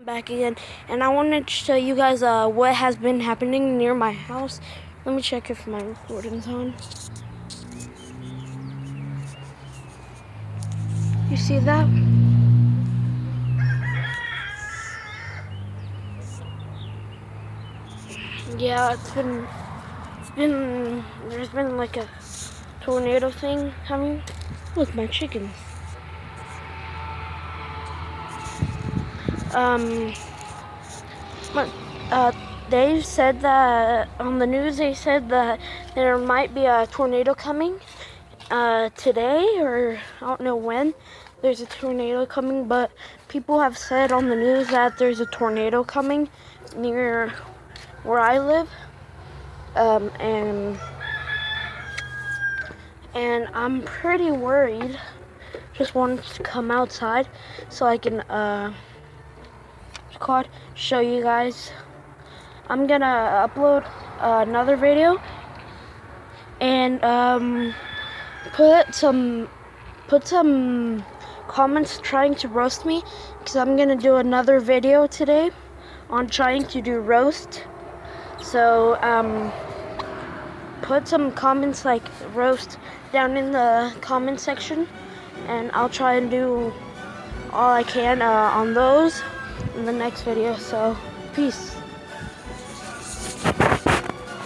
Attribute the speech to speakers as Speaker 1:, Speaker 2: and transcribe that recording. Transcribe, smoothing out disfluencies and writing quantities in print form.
Speaker 1: Back again, and I wanted to show you guys what has been happening near my house. Let me check if my recording's on. You see that? Yeah, there's been like a tornado thing coming. Look, my chickens. But, they said that on the news. They said that there might be a tornado coming today, or I don't know when. There's a tornado coming, but people have said on the news that there's a tornado coming near where I live, and I'm pretty worried. Just wanted to come outside so I can show you guys. I'm gonna upload another video and put some comments trying to roast me, because I'm gonna do another video today on trying to do roast. So put some comments like roast down in the comment section, and I'll try and do all I can on those in the next video. So peace.